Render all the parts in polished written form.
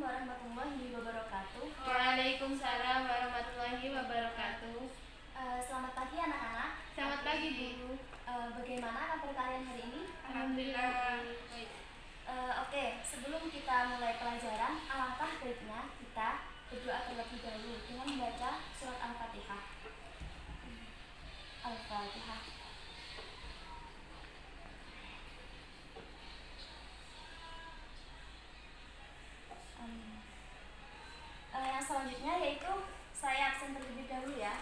warahmatullahi wabarakatuh. Waalaikumsalam warahmatullahi wabarakatuh. Selamat pagi anak-anak. Selamat pagi Bu. Bagaimana kabar kalian hari ini? Alhamdulillah. Baik. Oke, sebelum kita mulai pelajaran, alangkah baiknya kita berdoa terlebih dahulu dengan membaca surat Al-Fatihah. Al-Fatihah. Yang selanjutnya yaitu saya absen terlebih dahulu ya.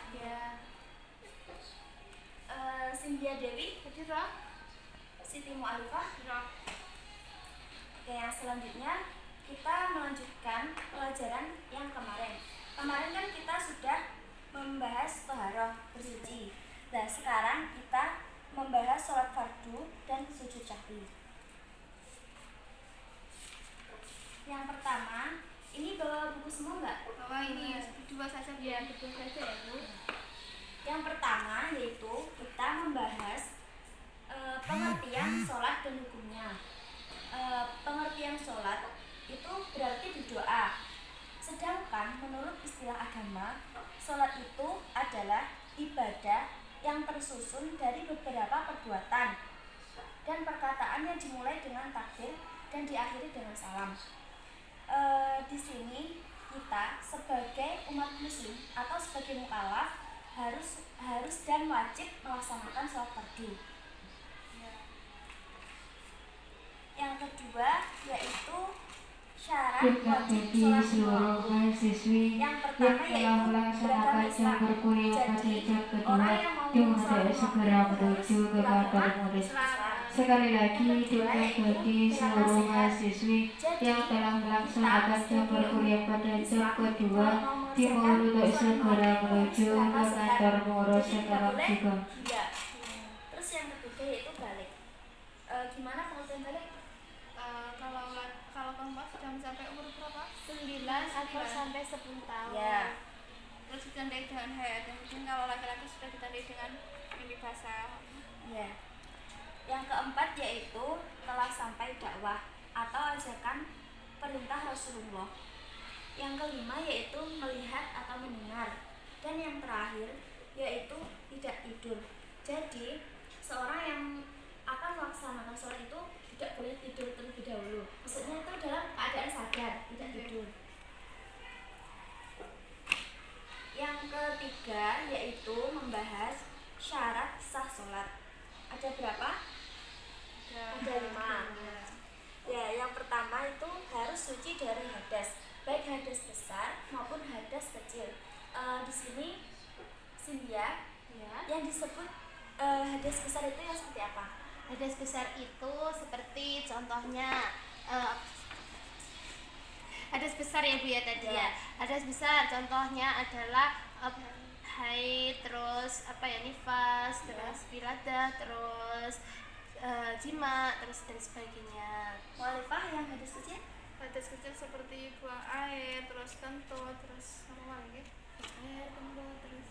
Cynthia Dewi, Siti Mu'alifah. Oke, yang selanjutnya kita melanjutkan pelajaran yang kemarin. Kemarin kan kita sudah membahas toharoh bersuci. Nah, sekarang kita membahas sholat fardu dan sujud syahwi. Yang pertama, ini bawa buku semua nggak? Bawa ini dua saja Bu. Ya, betul saja ya Bu. Yang pertama yaitu kita membahas pengertian sholat dan hukumnya. Pengertian sholat itu berarti berdoa. Sedangkan menurut istilah agama, sholat itu adalah ibadah yang tersusun dari beberapa perbuatan dan perkataan yang dimulai dengan takbir dan diakhiri dengan salam. Di sini kita sebagai umat muslim atau sebagai mukallaf harus dan wajib melaksanakan sholat fardu. Yang kedua yaitu syarat wajib sholat lima waktu. Yang pertama yaitu beragama Islam. Jadi orang yang mau sholat segera menuju ke kantor murid. Sekali lagi dengan bagi seluruh mahasiswi yang telah melaksanakan jam berkuliah pada jam kedua dimohon untuk segera menuju ke kantor murid sekarang juga. Terus yang ketiga yaitu balik. Gimana pengertian balik? Kalau keempat sudah mencapai umur berapa? 9 atau sampai 10 tahun. Ya. Terus ditandai dengan haid. Dan mungkin kalau laki-laki sudah ditandai dengan mimpi basah. Ya. Yang keempat yaitu telah sampai dakwah atau ajakan perintah Rasulullah. Yang kelima yaitu melihat atau mendengar. Dan yang terakhir yaitu tidak tidur. Jadi seorang yang akan melaksanakan sholat itu tidak boleh tidur terlebih dahulu. Maksudnya itu dalam keadaan sadar, tidak tidur. Yang ketiga yaitu membahas syarat sah sholat. Ada berapa? Ada 5. Ya, yang pertama itu harus suci dari hadas, baik hadas besar maupun hadas kecil. Di sini Cynthia, yang disebut hadas besar itu yang seperti apa? Hadas besar itu seperti contohnya hadas besar ya Bu ya tadi ya. Hadas besar contohnya adalah haid, terus nifas, terus wiladah, terus jima, terus dan sebagainya. Mu'alifah yang hadas kecil? Hadas kecil seperti buang air, terus kentut, terus apa lagi? Air, kentut, terus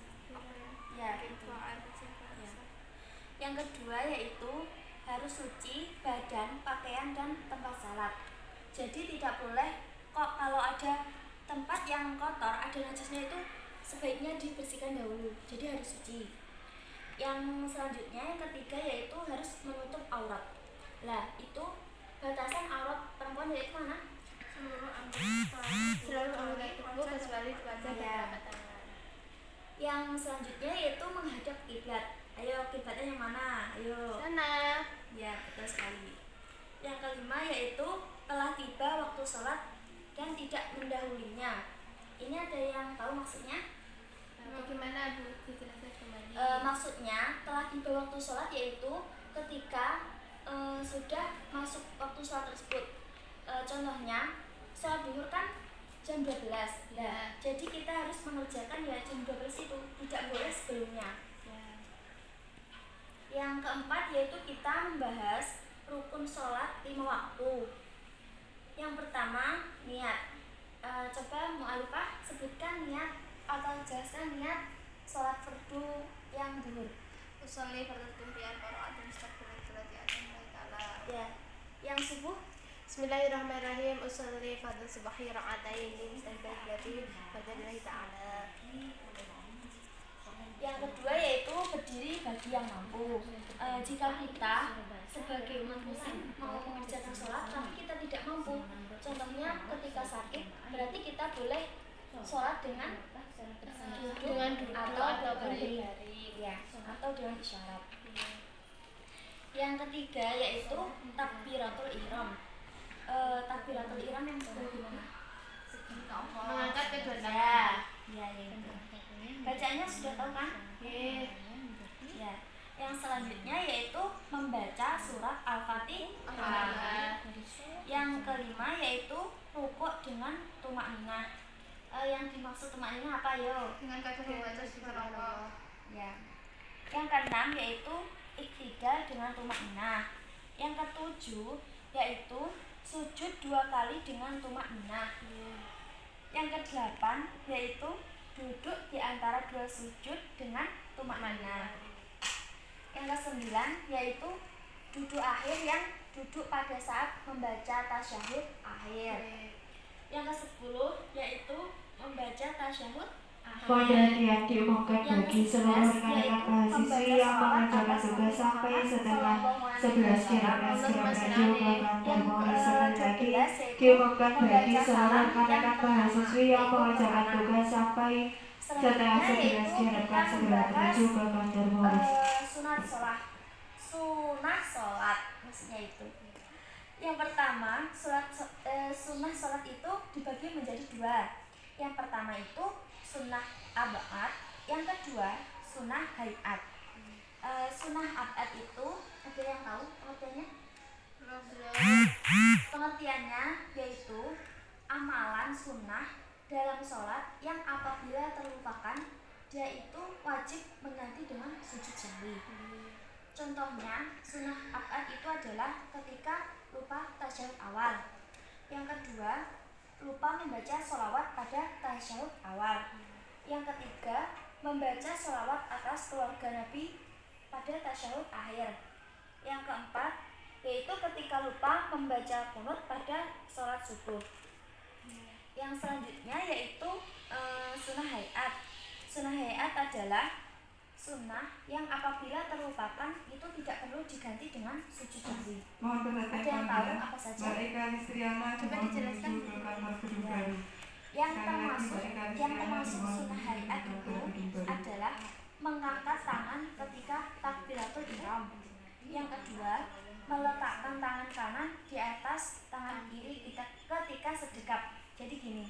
Ya, buang air kecil. Ya. Yang kedua yaitu harus suci badan, pakaian dan tempat salat. Jadi tidak boleh kalau ada tempat yang kotor, ada najisnya itu sebaiknya dibersihkan dahulu. Jadi harus suci. Yang selanjutnya yang ketiga yaitu harus menutup aurat. Lah, itu batasan aurat perempuan yaitu mana? Seluruh anggota tubuh kecuali wajah dan telapak tangan. Yang selanjutnya yaitu menghadap kiblat. Ayo, kiblatnya yang mana? Ayo. Sana. Ya, betul sekali. Yang kelima yaitu telah tiba waktu sholat dan tidak mendahulinya. Ini ada yang tahu maksudnya? Bagaimana Bu? Dijelaskan kembali. Maksudnya telah tiba waktu sholat yaitu ketika sudah masuk waktu sholat tersebut. Contohnya sholat duhur kan jam 12. Nah, jadi kita harus mengerjakan ya jam 12 itu, tidak boleh sebelumnya. Yang keempat yaitu kita membahas rukun sholat 5 waktu. Yang pertama niat. Coba Mu'alifah sebutkan niat atau jelaskan niat sholat fardu yang duhur. Usolli fardu biar qara'atun mustaqbilat qiblat ta'ala. Ya. Yang subuh? Bismillahirrahmanirrahim. Usolli fardhu subhi raka'ataini mustaqbil berarti fardhu ta'ala. Yang kedua yaitu berdiri bagi yang mampu. Jika kita sebagai umat muslim mau mengerjakan sholat tapi kita tidak mampu, contohnya ketika sakit, berarti kita boleh sholat dengan duduk atau berbaring, ya, atau dengan isyarat. Yang ketiga yaitu takbiratul ihram. Takbiratul ihram yang bagaimana? Mengangkat kedua tangan. Ya, itu. Bacanya sudah tahu kan? Ya. Yang selanjutnya yaitu membaca surat Al-Fatihah. Yang kelima yaitu rukuk dengan tumakninah. Yang dimaksud tumakninah apa yo? Dengan kadang membaca sifat Allah. Ya. Yang keenam yaitu iktidal dengan tumakninah. Yang ketujuh yaitu sujud 2 kali dengan tumakninah. Yang kedelapan yaitu duduk di antara 2 sujud dengan tumakninah. Yang kesembilan yaitu duduk akhir yang duduk pada saat membaca tasyahud akhir. Yang ke-10 yaitu membaca tasyahud akhir. Kemudian yang diumumkan bagi seluruh rekan-rekan mahasiswi yang mengerjakan tugas sampai setelah 11 kira-kira juga kantor sekali lagi diumumkan bagi seluruh rekan-rekan mahasiswi yang mengerjakan tugas sampai setelah 11 kira-kira juga kantor sunah sholat maksudnya itu. Yang pertama, sunnah sholat itu dibagi menjadi 2. Yang pertama itu sunnah abad, yang kedua sunnah hayat. Sunnah abad itu ada yang tahu pengertiannya? Pengertiannya yaitu amalan sunnah dalam sholat yang apabila terlupakan dia itu wajib mengganti dengan sujud jahri. Contohnya sunnah abad itu adalah ketika lupa tasyahud awal. Yang kedua, lupa membaca sholawat pada tasyahud awal. Yang ketiga, membaca sholawat atas keluarga Nabi pada tasyahud akhir. Yang keempat, yaitu ketika lupa membaca qunut pada sholat subuh. Yang selanjutnya yaitu sunnah hayat. Sunnah hayat adalah sunnah yang apabila terlupakan itu tidak perlu diganti dengan sujud jahri. Ada yang tahu apa saja? Coba dijelaskan. Yang termasuk sunnah hayat itu adalah mengangkat tangan ketika takbiratul ihram. Yang kedua, meletakkan tangan kanan di atas tangan kiri ketika sedekap. Jadi gini,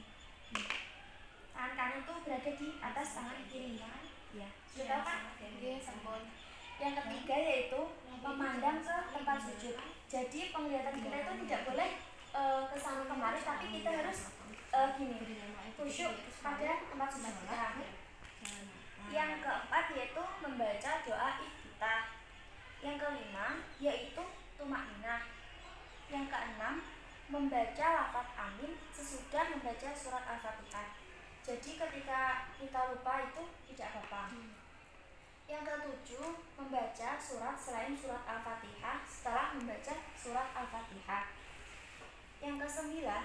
tangan kanan itu berada di atas tangan kiri, ya. Sudah tahu kan? Yang ketiga yaitu memandang ke tempat sujud. Jadi penglihatan kita itu tidak boleh ke sana kemari, tapi kita harus gini, khusyuk pada tempat sujud kita. Yang keempat yaitu membaca doa iftitah. Yang kelima yaitu tumakninah. Yang keenam membaca lafaz amin sesudah membaca surat Al-Fatihah. Jadi ketika kita lupa itu tidak apa-apa. Yang ketujuh, membaca surat selain surat Al-Fatihah setelah membaca surat Al-Fatihah. Yang kesembilan,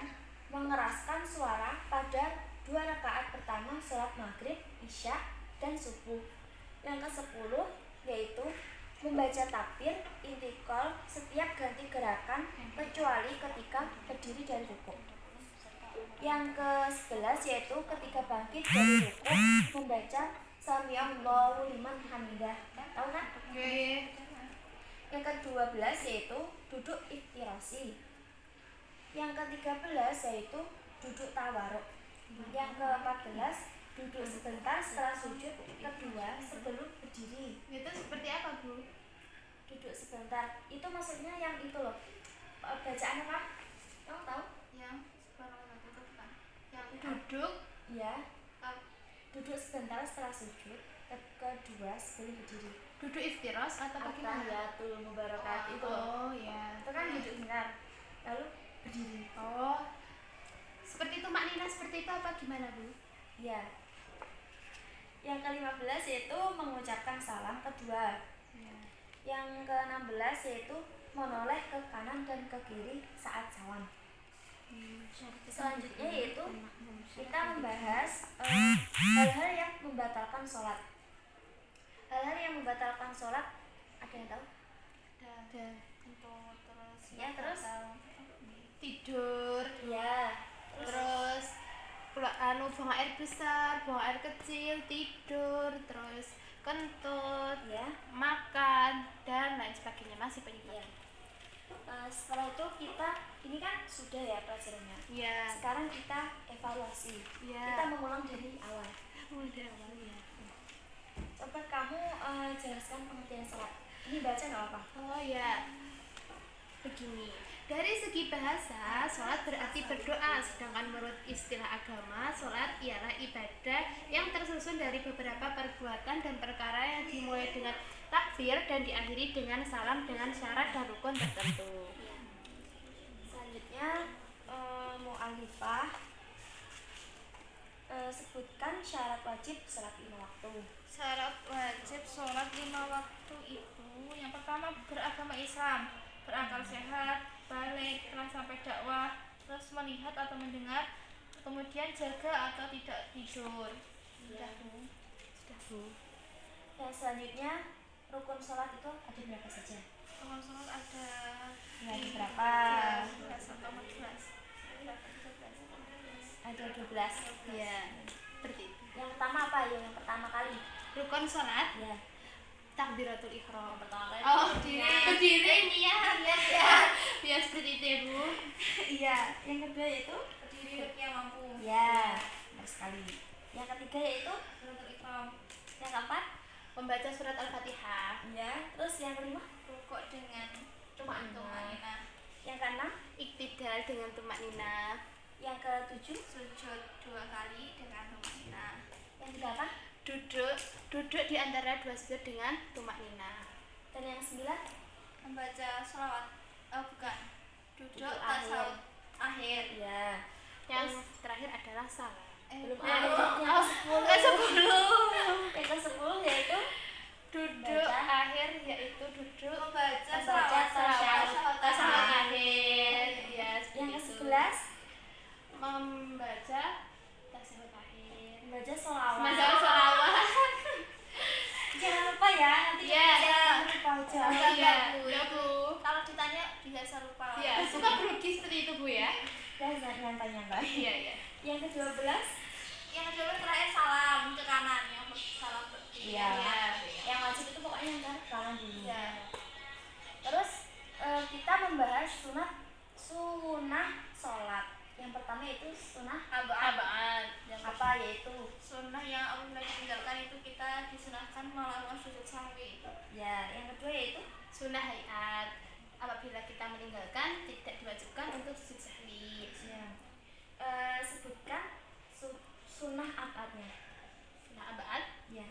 mengeraskan suara pada 2 rakaat pertama surat maghrib, isya, dan subuh. Yang ke-10 yaitu membaca takbir intikal setiap ganti gerakan kecuali ketika berdiri dari rukuk. Yang ke-11 yaitu ketika bangkit dari rukuk membaca Sami'allahu liman hamidah. Tahu kan? Yang ke-12 yaitu duduk iftirasi. Yang ke-13 yaitu duduk tawaruk. Yang ke-14 duduk sebentar setelah sujud kedua sebelum berdiri. Itu seperti apa, Bu? Duduk sebentar. Itu maksudnya yang itu loh. Bacaan apa? Kamu tahu? Yang sekarang itu kan. Yang duduk, Ya. Duduk sebentar setelah sujud kedua sebelum berdiri. duduk iftiras atau bagaimana? At-tahiyatul mubarakat itu. Oh, ya. Itu kan duduk benar. Lalu berdiri. Oh. Seperti itu maknanya seperti itu apa gimana, Bu? Ya. Yang ke-15 yaitu mengucapkan salam kedua. Ya. Yang ke-16 yaitu menoleh ke kanan dan ke kiri saat salam. Selanjutnya yaitu kita membahas hal-hal yang membatalkan sholat. Hal-hal yang membatalkan sholat ada yang tahu? Ada Terus Ya, terus tidur, ya, terus buang air besar, buang air kecil, tidur, terus kentut, ya. makan, dan lain sebagainya. Masih banyak Ya. lagi. Setelah itu kita ini kan sudah ya pelajarannya. Ya. Sekarang kita evaluasi. Ya. Kita mengulang dari awal. Udah awal ya. Coba kamu jelaskan pengertian sholat. Ini baca nggak apa? Oh ya, begini. Dari segi bahasa, sholat berarti berdoa, sedangkan menurut istilah agama, sholat ialah ibadah yang tersusun dari beberapa perbuatan dan perkara yang dimulai dengan takbir dan diakhiri dengan salam dengan syarat dan rukun tertentu. Selanjutnya mu'alifah sebutkan syarat wajib sholat 5 waktu. syarat wajib sholat 5 waktu itu yang pertama beragama Islam, berakal sehat, balik, telah sampai dakwah, terus melihat atau mendengar, kemudian jaga atau tidak tidur. Ya. Sudah Bu. Dan selanjutnya rukun sholat itu ada berapa saja? Rukun sholat ada Ya, ada berapa? 13 atau 14. Ada 12. Ya, seperti itu. Yang pertama apa ya? Yang pertama kali. Rukun sholat, Ya. takbiratul ihram. Pertama kali. Oh, berdiri nih ya. Ya, seperti itu ya Bu. Iya. Yang kedua yaitu Berdiri yang mampu. ya, benar sekali. Yang ketiga yaitu Beratul ikram. yang keempat. Membaca surat Al-Fatihah. Ya. Terus yang kelima Rukuk dengan tumakninah. Yang keenam, Iktidal dengan tumak nina. yang ketujuh, sujud 2 kali dengan tumakninah. yang kedelapan, Duduk di antara dua sujud dengan tumak nina. dan yang sembilan. Membaca sholawat. Bukan. Duduk Duduk tasawuf akhir. Ya. Yang terakhir adalah salam. Belum belum. ada. Yang ke-10. Yang ke-10 yaitu Duduk Baca. akhir yaitu duduk Membaca Membaca sholawat tasawuf akhir. akhir. Ya, yang seperti itu. ke-11 Membaca tasawuf akhir. membaca sholawat. Membaca sholawat. Jangan lupa ya, nanti Iya. jangan lupa aja. Iya, ya Bu. Kalau ditanya biasa lupa. Ya, suka grogi seperti itu Bu ya. Dan jangan tanya-tanya. Iya, iya. Yang ke-12 Yang kedua terakhir salam ke kanan, yang salam ke kiri. Iya. Iya. yang wajib itu pokoknya yang kan kanan dulu. Iya. Terus kita membahas sunah sholat. Yang pertama itu sunah Abaan. Yang apa yaitu Sunnah yang apabila ditinggalkan itu kita disunahkan melakukan sujud sahwi. ya. Yang kedua yaitu sunnah hayat. Apabila kita meninggalkan tidak diwajibkan untuk sujud sahwi. ya. Sebutkan sunah abadnya. Sunnah abad. Ya.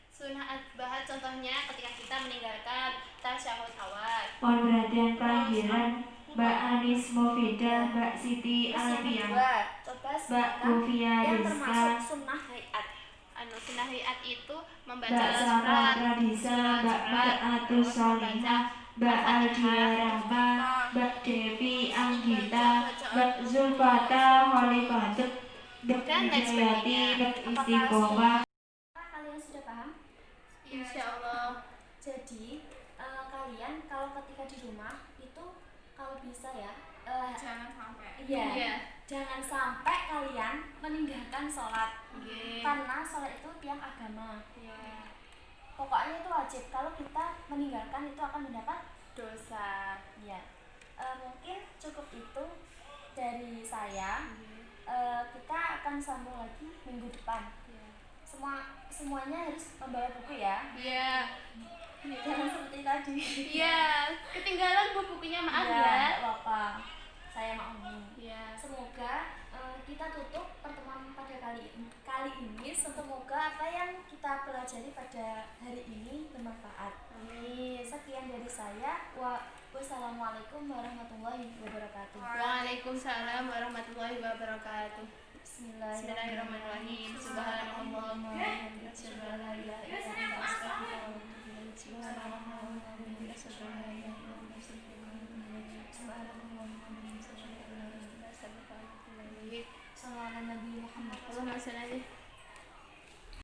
Sunnah abad contohnya ketika kita meninggalkan tasyahud awal. Mohon perhatian pelajaran Mbak Anis Mofida, Mbak Siti Terus yang Alfian, kedua, coba Mbak sebutkan Gufia yang Rizka, termasuk sunnah hayat. Sunnah hayat itu membaca Mbak Sarah surat, Pradisa, Mbak Atus Solihah, Mbak Aldia Rahma, Mbak Devi Anggita, Mbak Zulfata Holifatuk, Mbak Dan lain Hidayati, sebagainya. Mbak Istiqomah. Kalian sudah paham? Insya Allah. Jadi kalian kalau ketika di rumah itu kalau bisa ya Jangan sampai. iya, Iya. jangan sampai kalian meninggalkan sholat Oke. karena sholat itu tiang agama. Ya. Pokoknya itu wajib. Kalau kita meninggalkan itu akan mendapat Dosa. ya. Mungkin cukup itu dari saya. Kita akan sambung lagi minggu depan. Semuanya harus membawa buku ya. Iya. Jangan seperti tadi. Iya. Ketinggalan Bu bukunya, maaf Iya, ya. nggak apa-apa. Saya maklum. Iya. Semoga kita tutup pertemuan pada kali ini. Semoga apa yang kita pelajari pada hari ini bermanfaat. Amin. Sekian dari saya. Wassalamualaikum warahmatullahi wabarakatuh. Waalaikumsalam warahmatullahi wabarakatuh. Bismillahirrahmanirrahim. Subhanallahumma wa bihamdika, asyhadu an la ilaha illa anta, astaghfiruka wa atubu ilaik. Subhanallahumma wa bihamdika, asyhadu an la ilaha illa anta, astaghfiruka wa atubu ilaik. Subhanallahumma wa bihamdika, asyhadu an la ilaha illa anta, astaghfiruka wasallam ala Nabi Muhammad